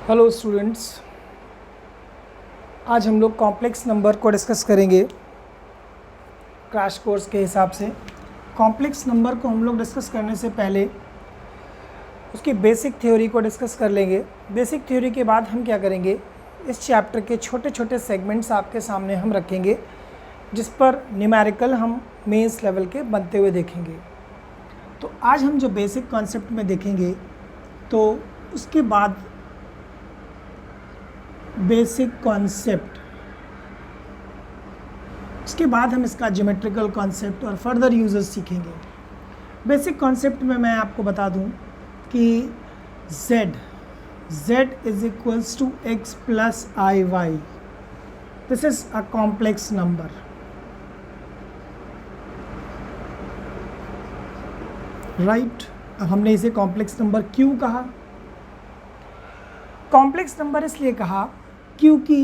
Hello students, आज हम लोग कॉम्प्लेक्स नंबर को डिस्कस करेंगे क्रैश कोर्स के हिसाब से। कॉम्प्लेक्स नंबर को हम लोग डिस्कस करने से पहले उसकी बेसिक थ्योरी को डिस्कस कर लेंगे। बेसिक थ्योरी के बाद हम क्या करेंगे, इस चैप्टर के छोटे छोटे सेगमेंट्स आपके सामने हम रखेंगे जिस पर न्यूमेरिकल हम मेंस लेवल के बनते हुए देखेंगे। तो आज हम जो बेसिक कॉन्सेप्ट में देखेंगे, तो उसके बाद बेसिक कॉन्सेप्ट, उसके बाद हम इसका ज्योमेट्रिकल कॉन्सेप्ट और फर्दर यूजेस सीखेंगे। बेसिक कॉन्सेप्ट में मैं आपको बता दूं कि z is equals to x plus I Y. This is a complex number. Right, अब हमने इसे कॉम्प्लेक्स नंबर क्यों कहा? कॉम्प्लेक्स नंबर इसलिए कहा क्योंकि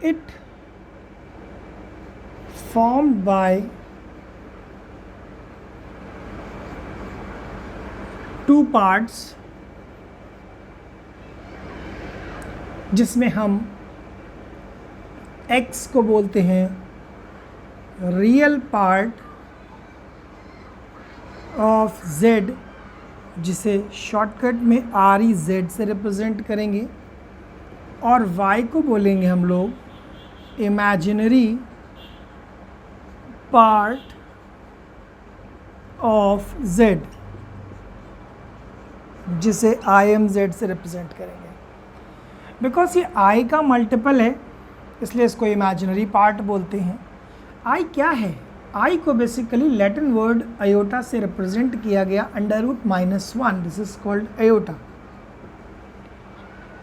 it formed by two parts, जिसमें हम x को बोलते हैं रियल पार्ट ऑफ z, जिसे शॉर्टकट में REZ से रिप्रेजेंट करेंगे, और y को बोलेंगे हम लोग इमेजिनरी पार्ट ऑफ z, जिसे IMZ से रिप्रेजेंट करेंगे। बिकॉज ये i का मल्टीपल है इसलिए इसको इमेजिनरी पार्ट बोलते हैं। i क्या है? i को बेसिकली लैटिन वर्ड अयोटा से रिप्रेजेंट किया गया √-1। This is called aorta.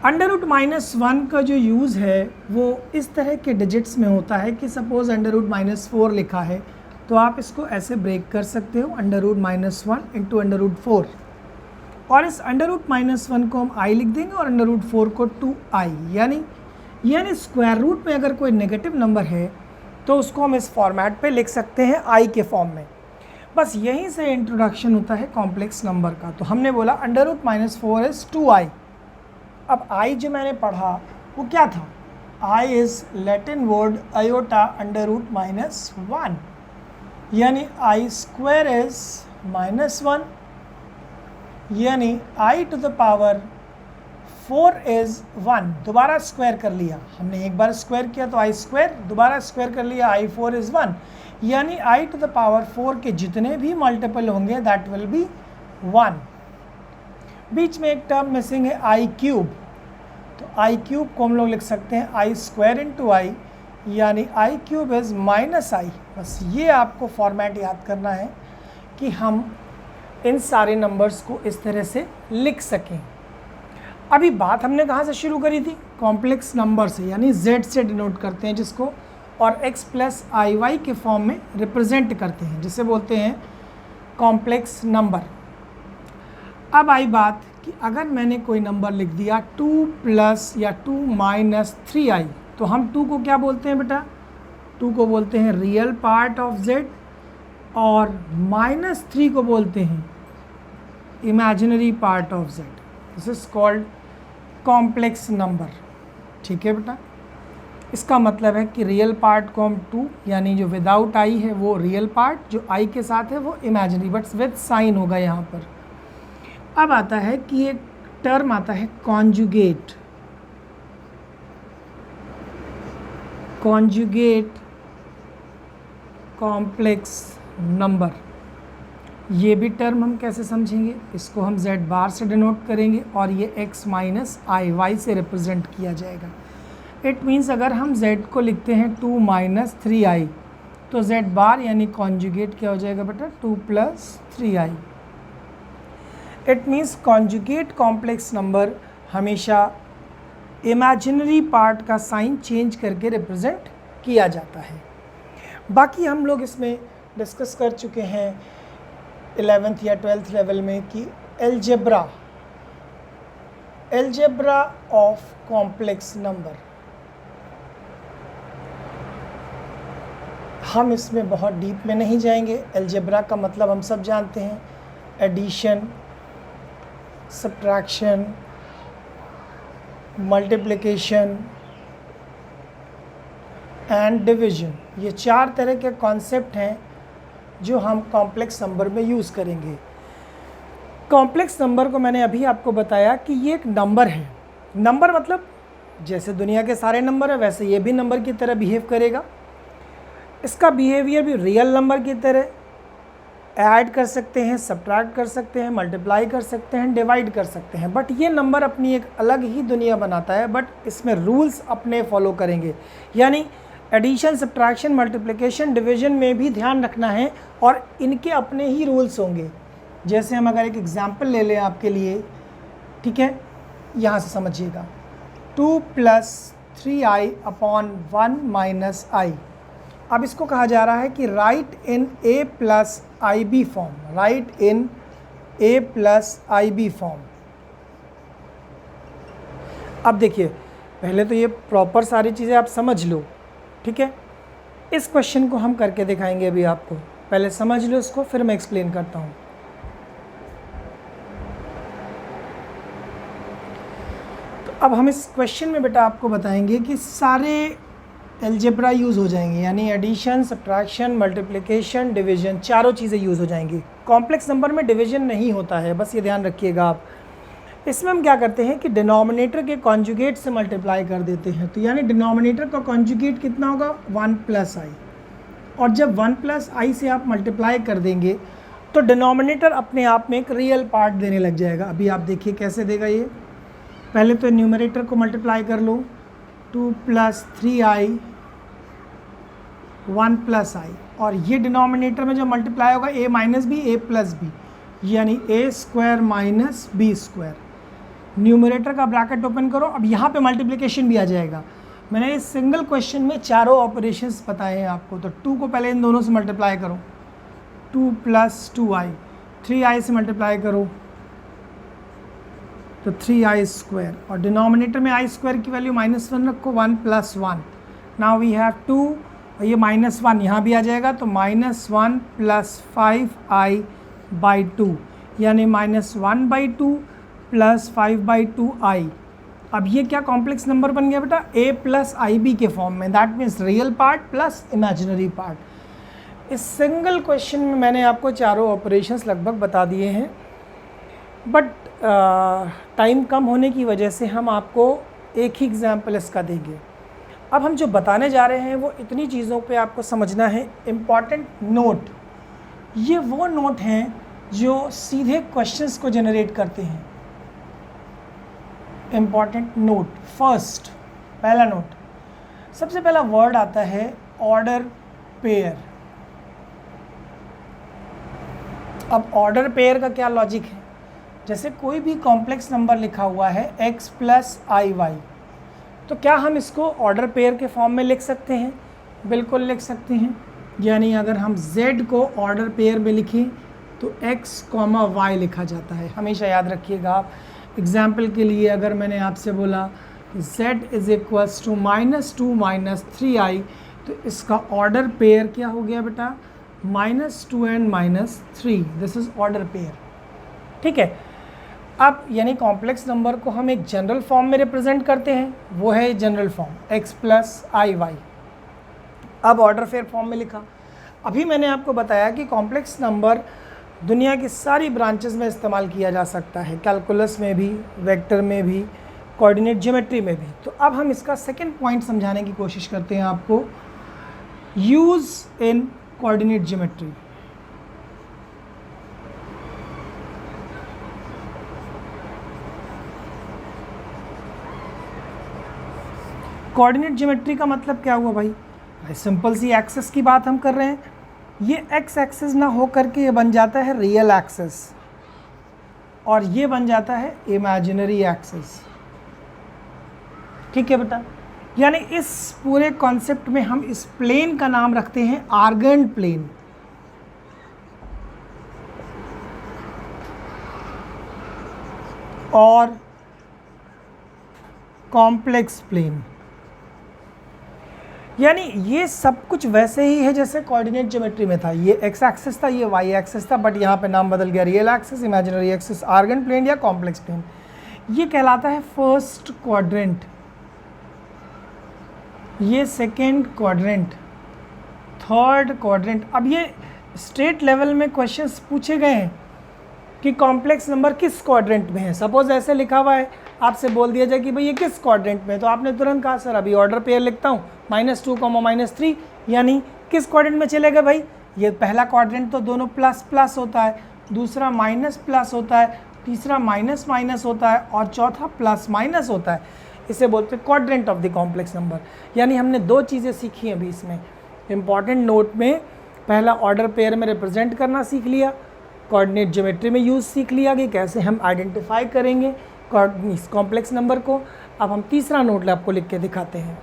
√-1 का जो यूज़ है वो इस तरह के डिजिट्स में होता है कि सपोज √-4 लिखा है तो आप इसको ऐसे ब्रेक कर सकते हो √-1 इंटू √4, और इस √-1 को हम i लिख देंगे और √4 को 2i, यानी स्क्वायर रूट में अगर कोई नेगेटिव नंबर है तो उसको हम इस फॉर्मेट पे लिख सकते हैं i के फॉर्म में। बस यहीं से इंट्रोडक्शन होता है कॉम्प्लेक्स नंबर का। तो हमने बोला √-4 इज़ 2i। अब i जो मैंने पढ़ा वो क्या था? i is Latin word iota √-1, यानी i स्क्वायर इज़ -1, यानी i to the power 4 is 1। दोबारा स्क्वायर कर लिया हमने, एक बार स्क्वायर किया तो i स्क्वायर, दोबारा स्क्वायर कर लिया i 4 इज़ 1, यानी i टू द पावर 4 के जितने भी मल्टीपल होंगे दैट विल बी 1। बीच में एक टर्म मिसिंग है i क्यूब, तो i क्यूब को हम लोग लिख सकते हैं i स्क्वायर इंटू i, यानी i क्यूब इज़ -i। बस ये आपको फॉर्मेट याद करना है कि हम इन सारे नंबर्स को इस तरह से लिख सकें। अभी बात हमने कहाँ से शुरू करी थी? कॉम्प्लेक्स नंबर से, यानी z से डिनोट करते हैं जिसको, और x प्लस आई वाई के फॉर्म में रिप्रेजेंट करते हैं, जिसे बोलते हैं कॉम्प्लेक्स नंबर। अब आई बात कि अगर मैंने कोई नंबर लिख दिया 2 प्लस या 2 माइनस 3i, तो हम 2 को क्या बोलते हैं बेटा? 2 को बोलते हैं रियल पार्ट ऑफ z, और -3 को बोलते हैं imaginary part of z। This is called complex number. ठीक है बेटा, इसका मतलब है कि रियल पार्ट को हम 2, यानी जो विदाउट i है वो रियल पार्ट, जो i के साथ है वो इमेजिनरी, बट विद साइन होगा यहाँ पर। अब आता है कि एक टर्म आता है कॉन्जुगेट। कॉम्प्लेक्स नंबर, ये भी टर्म हम कैसे समझेंगे? इसको हम z बार से डिनोट करेंगे और ये x माइनस आई वाई से रिप्रेजेंट किया जाएगा। इट मीन्स अगर हम z को लिखते हैं 2 माइनस 3i, तो z बार यानी कॉन्जुगेट क्या हो जाएगा बेटा? 2 plus 3i। It means conjugate complex number हमेशा इमेजिनरी पार्ट का साइन चेंज करके रिप्रेजेंट किया जाता है। बाकी हम लोग इसमें डिस्कस कर चुके हैं 11th या 12th लेवल में कि एल्जेब्रा ऑफ कॉम्प्लेक्स नंबर। हम इसमें बहुत डीप में नहीं जाएंगे। एल्जेब्रा का मतलब हम सब जानते हैं, addition, subtraction, multiplication and division, ये 4 तरह के कॉन्सेप्ट हैं जो हम कॉम्प्लेक्स नंबर में यूज़ करेंगे। कॉम्प्लेक्स नंबर को मैंने अभी आपको बताया कि ये एक नंबर है। नंबर मतलब जैसे दुनिया के सारे नंबर है वैसे ये भी नंबर की तरह बिहेव करेगा। इसका बिहेवियर भी रियल नंबर की तरह, ऐड कर सकते हैं, सब्ट्रैक्ट कर सकते हैं, मल्टीप्लाई कर सकते हैं, डिवाइड कर सकते हैं। बट ये नंबर अपनी एक अलग ही दुनिया बनाता है, बट इसमें रूल्स अपने फॉलो करेंगे। यानी एडिशन, सब्ट्रैक्शन, मल्टीप्लिकेशन, डिवीजन में भी ध्यान रखना है और इनके अपने ही रूल्स होंगे। जैसे हम अगर एक एग्जांपल ले लें आपके लिए, ठीक है, यहाँ से समझिएगा। 2 + 3i अपॉन 1 - i। अब इसको कहा जा रहा है कि right in a + ib form, right in a + ib form. अब देखिए, पहले तो ये प्रॉपर सारी चीज़ें आप समझ लो, ठीक है। इस क्वेश्चन को हम करके दिखाएंगे अभी आपको, पहले समझ लो इसको, फिर मैं एक्सप्लेन करता हूँ। तो अब हम इस क्वेश्चन में बेटा आपको बताएंगे कि सारे एल्जेब्रा यूज़ हो जाएंगे, यानी एडिशन, सब्ट्रैक्शन, मल्टीप्लिकेशन, डिवीजन, चारों चीज़ें यूज़ हो जाएंगी। कॉम्प्लेक्स नंबर में डिवीजन नहीं होता है, बस ये ध्यान रखिएगा आप। इसमें हम क्या करते हैं कि डिनोमिनेटर के कॉन्जुगेट से मल्टीप्लाई कर देते हैं। तो यानी डिनोमिनेटर का कॉन्जुगेट कितना होगा, 1 + i। और जब 1 + i से आप मल्टीप्लाई कर देंगे तो डिनोमिनेटर अपने आप में एक रियल पार्ट देने लग जाएगा। अभी आप देखिए कैसे देगा ये। पहले तो न्यूमरेटर को मल्टीप्लाई कर लो, 2 + 3i 1 + i, और ये डिनोमिनेटर में जो मल्टीप्लाई होगा a - b a + b, यानी a² - b²। न्यूमरेटर का ब्रैकेट ओपन करो, अब यहाँ पे मल्टीप्लिकेशन भी आ जाएगा। मैंने इस सिंगल क्वेश्चन में चारों ऑपरेशंस बताए हैं आपको। तो 2 को पहले इन दोनों से मल्टीप्लाई करो, 2 + 2i, 3i से मल्टीप्लाई करो तो 3i², और डिनोमिनेटर में i² की वैल्यू -1 रखो, 1 + 1। नाउ वी हैव 2, ये -1 यहाँ भी आ जाएगा, तो -1 + 5i/2, यानी -1/2 + 5/2i। अब ये क्या कॉम्प्लेक्स नंबर बन गया बेटा, a + ib के फॉर्म में, that means real part plus imaginary part. इस सिंगल क्वेश्चन में मैंने आपको चारों ऑपरेशंस लगभग बता दिए हैं, बट टाइम कम होने की वजह से हम आपको एक ही एग्जाम्पल इसका देंगे। अब हम जो बताने जा रहे हैं वो इतनी चीज़ों पे आपको समझना है। इम्पॉर्टेंट नोट, ये वो नोट हैं जो सीधे क्वेश्चंस को जनरेट करते हैं। इम्पॉर्टेंट नोट, फर्स्ट, पहला नोट, सबसे पहला वर्ड आता है ऑर्डर पेयर। अब ऑर्डर पेयर का क्या लॉजिक है, जैसे कोई भी कॉम्प्लेक्स नंबर लिखा हुआ है x + iy, तो क्या हम इसको ऑर्डर पेयर के फॉर्म में लिख सकते हैं? बिल्कुल लिख सकते हैं। यानी अगर हम z को ऑर्डर पेयर में लिखें तो x, y लिखा जाता है। हमेशा याद रखिएगा आप। एग्जाम्पल के लिए अगर मैंने आपसे बोला z = -2 - 3i, तो इसका ऑर्डर पेयर क्या हो गया बेटा, -2 and -3। This is order pair, ठीक है। अब यानी कॉम्प्लेक्स नंबर को हम एक जनरल फॉर्म में रिप्रेजेंट करते हैं, वो है जनरल फॉर्म x + iy। अब ऑर्डर पेयर फॉर्म में लिखा। अभी मैंने आपको बताया कि कॉम्प्लेक्स नंबर दुनिया की सारी ब्रांचेस में इस्तेमाल किया जा सकता है, कैलकुलस में भी, वेक्टर में भी, कोऑर्डिनेट ज्योमेट्री में भी। तो अब हम इसका सेकंड पॉइंट समझाने की कोशिश करते हैं आपको, use in coordinate geometry. Coordinate geometry का मतलब क्या हुआ भाई? सिंपल सी एक्सेस की बात हम कर रहे हैं। ये एक्स एक्सेस ना हो करके ये बन जाता है रियल एक्सेस, और ये बन जाता है इमेजिनरी एक्सेस, ठीक है बेटा। यानी इस पूरे कॉन्सेप्ट में हम इस प्लेन का नाम रखते हैं आर्गन प्लेन। और कॉम्प्लेक्स प्लेन, यानी ये सब कुछ वैसे ही है जैसे कोऑर्डिनेट ज्योमेट्री में था। ये एक्स एक्सिस था, ये वाई एक्सिस था, बट यहाँ पे नाम बदल गया, real axis, imaginary axis, Argand plane या कॉम्प्लेक्स प्लेन। ये कहलाता है फर्स्ट क्वाड्रेंट, ये सेकेंड क्वाड्रेंट, थर्ड क्वाड्रेंट। अब ये स्टेट लेवल में क्वेश्चंस पूछे गए हैं कि कॉम्प्लेक्स नंबर किस क्वाड्रेंट में है। सपोज ऐसे लिखा हुआ है, आपसे बोल दिया जाए कि भाई ये किस क्वाड्रेंट में है, तो आपने तुरंत कहा सर अभी ऑर्डर पेयर लिखता हूँ -2, -3, यानी किस क्वाड्रेंट में चलेगा भाई। ये पहला क्वाड्रेंट तो दोनों प्लस प्लस होता है, दूसरा माइनस प्लस होता है, तीसरा माइनस माइनस होता है और चौथा प्लस माइनस होता है। इसे बोलते हैं quadrant of the complex number. यानी हमने दो चीज़ें सीखी अभी इसमें इंपॉर्टेंट नोट में। पहला ऑर्डर पेयर में रिप्रेजेंट करना सीख लिया, कोऑर्डिनेट ज्योमेट्री में यूज़ सीख लिया कि कैसे हम आइडेंटिफाई करेंगे इस कॉम्प्लेक्स नंबर को। अब हम तीसरा नोट आपको लिख के दिखाते हैं।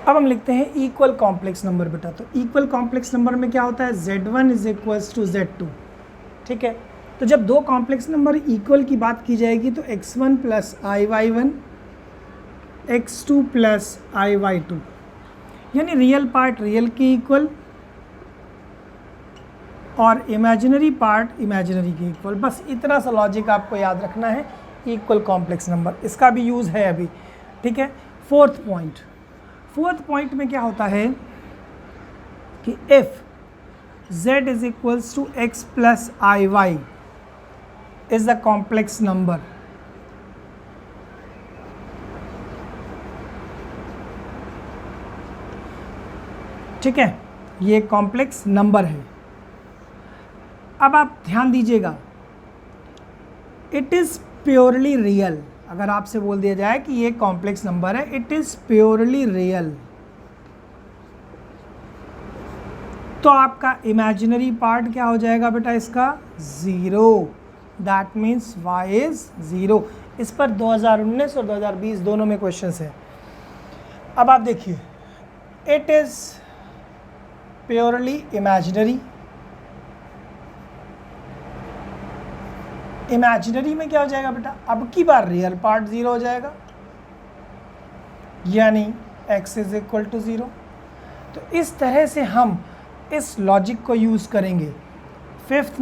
अब हम लिखते हैं इक्वल कॉम्प्लेक्स नंबर बेटा। तो इक्वल कॉम्प्लेक्स नंबर में क्या होता है, Z1 is equals to Z2। ठीक है, तो जब दो कॉम्प्लेक्स नंबर इक्वल की बात की जाएगी तो x1 plus IY1 x2 plus IY2, यानी रियल पार्ट रियल के इक्वल और इमेजिनरी पार्ट इमेजिनरी के इक्वल। बस इतना सा लॉजिक आपको याद रखना है इक्वल कॉम्प्लेक्स नंबर, इसका भी यूज़ है अभी। ठीक है, फोर्थ पॉइंट में क्या होता है कि if z is equals to x plus IY is a complex number, ठीक है, ये कॉम्प्लेक्स नंबर है। अब आप ध्यान दीजिएगा, इट इज़ प्योरली रियल। अगर आपसे बोल दिया जाए कि ये कॉम्प्लेक्स नंबर है, इट इज़ प्योरली रियल, तो आपका इमेजिनरी पार्ट क्या हो जाएगा बेटा इसका, 0। That means y is 0। इस पर 2019 और 2020 दोनों में क्वेश्चंस है। अब आप देखिए, it is purely imaginary. Imaginary में क्या हो जाएगा बेटा, अब की बार रियल पार्ट 0 हो जाएगा, यानी x इज इक्वल टू 0। तो इस तरह से हम इस लॉजिक को यूज़ करेंगे। फिफ्थ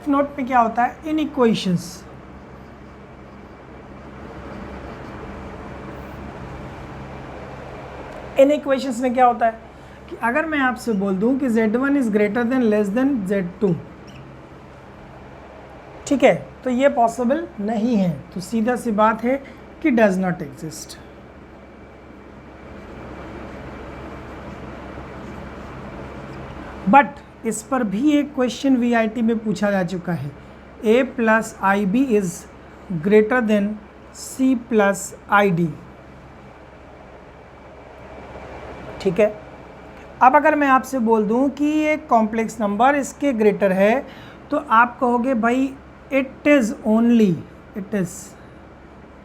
नोट में क्या होता है, इन इक्वेशंस में क्या होता है कि अगर मैं आपसे बोल दूं कि Z1 is greater than less than Z2, ठीक है, तो ये पॉसिबल नहीं है, तो सीधा सी बात है कि डज नॉट एग्जिस्ट। बट इस पर भी एक क्वेश्चन VIT में पूछा जा चुका है, A plus IB is greater than C plus ID। ठीक है, अब अगर मैं आपसे बोल दूं कि ये कॉम्प्लेक्स नंबर इसके ग्रेटर है, तो आप कहोगे भाई it is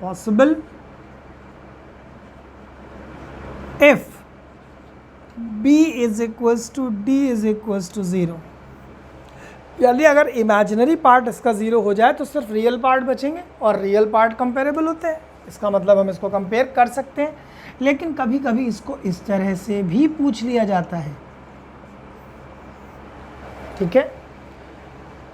possible if B is equals to D is equals to 0। यानी अगर इमेजिनरी पार्ट इसका 0 हो जाए तो सिर्फ रियल पार्ट बचेंगे, और रियल पार्ट कंपेरेबल होते हैं, इसका मतलब हम इसको कंपेयर कर सकते हैं। लेकिन कभी कभी इसको इस तरह से भी पूछ लिया जाता है। ठीक है,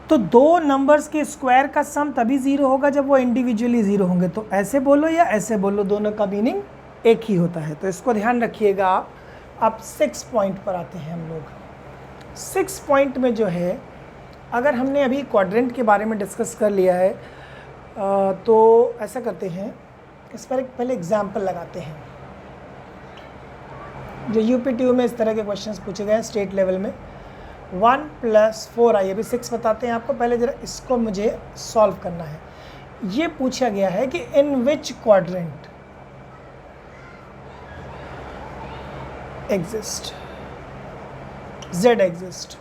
तो दो नंबर्स के स्क्वायर का सम तभी 0 होगा जब वो इंडिविजुअली 0 होंगे। तो ऐसे बोलो या ऐसे बोलो, दोनों का मीनिंग एक ही होता है, तो इसको ध्यान रखिएगा आप। अब 6 पॉइंट पर आते हैं हम लोग। 6 पॉइंट में जो है, अगर हमने अभी क्वाड्रेंट के बारे में डिस्कस कर लिया है, तो ऐसा करते हैं, इस पर एक पहले एग्जाम्पल लगाते हैं। जो UPTU में इस तरह के क्वेश्चंस पूछे गए हैं स्टेट लेवल में, 1 + 4i, अभी 6 बताते हैं आपको, पहले ज़रा इसको मुझे सॉल्व करना है। ये पूछा गया है कि in which quadrant exist Z exist.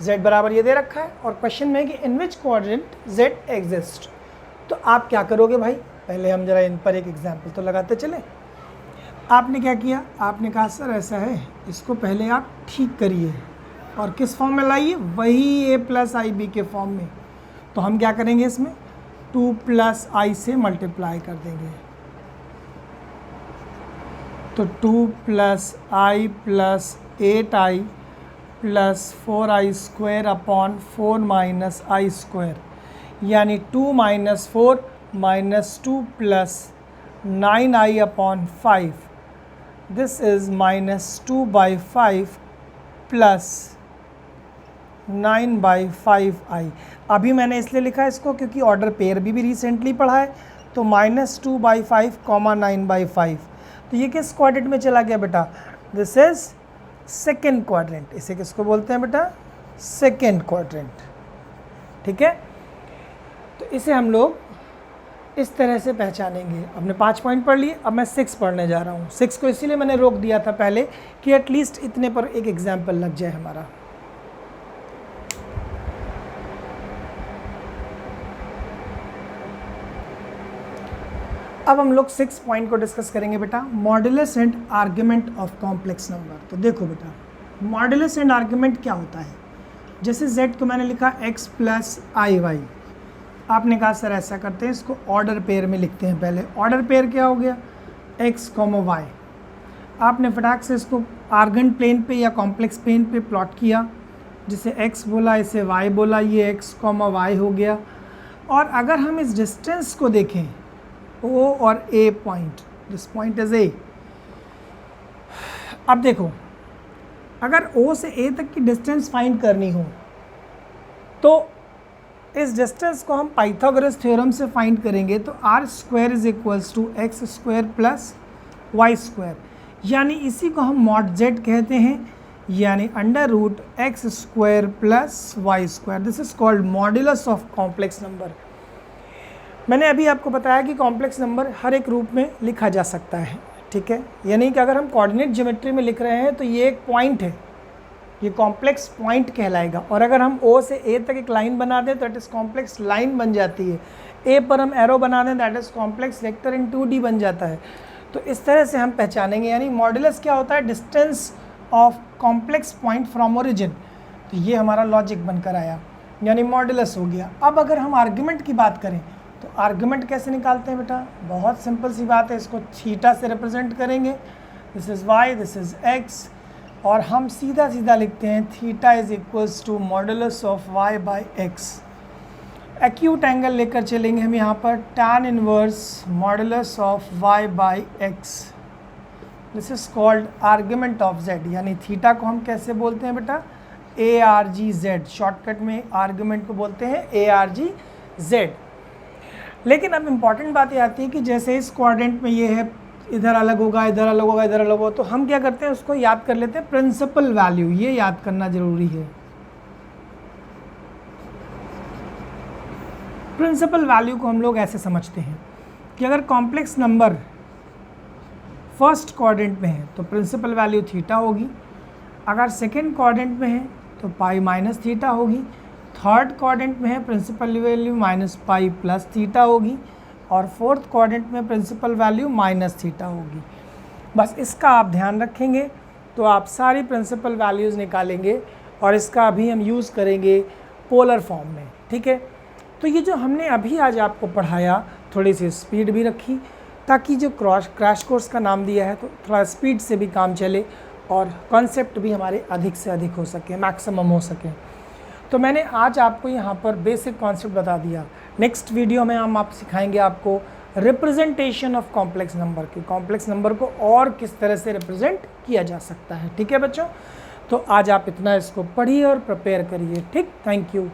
Z बराबर ये दे रखा है और क्वेश्चन में है कि in which quadrant Z exist. तो आप क्या करोगे भाई, पहले हम जरा इन पर एक एग्जाम्पल तो लगाते चले। आपने क्या किया, आपने कहा सर ऐसा है, इसको पहले आप ठीक करिए और किस फॉर्म में लाइए, वही A प्लस IB के फॉर्म में। तो हम क्या करेंगे, इसमें 2 + I से मल्टीप्लाई कर देंगे, तो 2 + I + 8I plus 4i² upon 4 minus i², यानी 2 minus 4 minus 2 plus 9i upon 5, this is minus 2/5 plus 9/5i। अभी मैंने इसलिए लिखा है इसको क्योंकि ऑर्डर पेयर भी रिसेंटली पढ़ा है, तो माइनस 2/5 कॉमा 9/5, तो ये किस क्वाड्रेंट में चला गया बेटा? This is second quadrant. इसे किसको बोलते हैं बेटा? Second quadrant. ठीक है, तो इसे हम लोग इस तरह से पहचानेंगे। हमने 5 पॉइंट पढ़ लिए, अब मैं 6 पढ़ने जा रहा हूँ। 6 को इसीलिए मैंने रोक दिया था पहले कि एटलीस्ट इतने पर एक एग्जाम्पल लग जाए हमारा। अब हम लोग 6 पॉइंट को डिस्कस करेंगे बेटा, modulus and argument of complex number. तो देखो बेटा, मॉड्यूलस एंड आर्ग्यूमेंट क्या होता है? जैसे z को मैंने लिखा x प्लस आई वाई, आपने कहा सर ऐसा करते हैं, इसको ऑर्डर पेयर में लिखते हैं। पहले ऑर्डर पेयर क्या हो गया? x, y। आपने फटाक से इसको आर्गन प्लेन पे या कॉम्प्लेक्स प्लेन पे प्लॉट किया, जिसे x बोला, इसे y बोला, ये x, y हो गया। और अगर हम इस डिस्टेंस को देखें, O और A point, this point is A। अब देखो, अगर O से A तक की डिस्टेंस फाइंड करनी हो तो इस डिस्टेंस को हम पाइथागोरस थ्योरम से फाइंड करेंगे। तो r² is equals to x² plus y², यानी इसी को हम मॉड z कहते हैं, यानी √x² plus y²। This is called modulus of complex number. मैंने अभी आपको बताया कि कॉम्प्लेक्स नंबर हर एक रूप में लिखा जा सकता है। ठीक है, यानी कि अगर हम कोऑर्डिनेट ज्योमेट्री में लिख रहे हैं तो ये एक पॉइंट है, ये कॉम्प्लेक्स पॉइंट कहलाएगा। और अगर हम O से A तक एक लाइन बना दें तो दैट इज़ कॉम्प्लेक्स लाइन बन जाती है। A पर हम एरो बना दें that is complex vector in 2D बन जाता है। तो इस तरह से हम पहचानेंगे, यानी मॉड्यूलस क्या होता है? Distance of complex point from origin. तो ये हमारा लॉजिक बनकर आया, यानी मॉड्यूलस हो गया। अब अगर हम आर्ग्यूमेंट की बात करें तो आर्ग्यूमेंट कैसे निकालते हैं बेटा? बहुत सिंपल सी बात है, इसको थीटा से रिप्रेजेंट करेंगे। This is y, this is x, और हम सीधा सीधा लिखते हैं theta is equals to modulus of y by x। Acute angle लेकर चलेंगे हम यहाँ पर, tan inverse modulus of y by x। This is called argument of z, यानी थीटा को हम कैसे बोलते हैं बेटा? ARGZ। शॉर्टकट में आर्ग्यूमेंट को बोलते हैं ARGZ। लेकिन अब इम्पॉर्टेंट बात ये आती है कि जैसे इस क्वाड्रेंट में ये है, इधर अलग होगा, इधर अलग होगा, इधर अलग होगा, तो हम क्या करते हैं? उसको याद कर लेते हैं प्रिंसिपल वैल्यू। ये याद करना जरूरी है। प्रिंसिपल वैल्यू को हम लोग ऐसे समझते हैं कि अगर कॉम्प्लेक्स नंबर फर्स्ट क्वाड्रेंट में है तो प्रिंसिपल वैल्यू थीटा होगी, अगर सेकेंड क्वाड्रेंट में है तो पाई माइनस थीटा होगी, थर्ड क्वाड्रेंट में है principal value minus pi plus theta होगी, और फोर्थ क्वाड्रेंट में प्रिंसिपल वैल्यू माइनस थीटा होगी। बस इसका आप ध्यान रखेंगे तो आप सारी प्रिंसिपल वैल्यूज़ निकालेंगे, और इसका अभी हम यूज़ करेंगे पोलर फॉर्म में। ठीक है, तो ये जो हमने अभी आज आपको पढ़ाया, थोड़ी सी स्पीड भी रखी ताकि जो क्रैश कोर्स का नाम दिया है तो थोड़ा स्पीड से भी काम चले और कॉन्सेप्ट भी हमारे अधिक से अधिक हो सके, मैक्सिमम हो सके। तो मैंने आज आपको यहाँ पर बेसिक कॉन्सेप्ट बता दिया। नेक्स्ट वीडियो में हम आप सिखाएंगे आपको रिप्रेजेंटेशन ऑफ कॉम्प्लेक्स नंबर की, कॉम्प्लेक्स नंबर को और किस तरह से रिप्रेजेंट किया जा सकता है। ठीक है बच्चों, तो आज आप इतना इसको पढ़िए और प्रिपेयर करिए। ठीक, थैंक यू।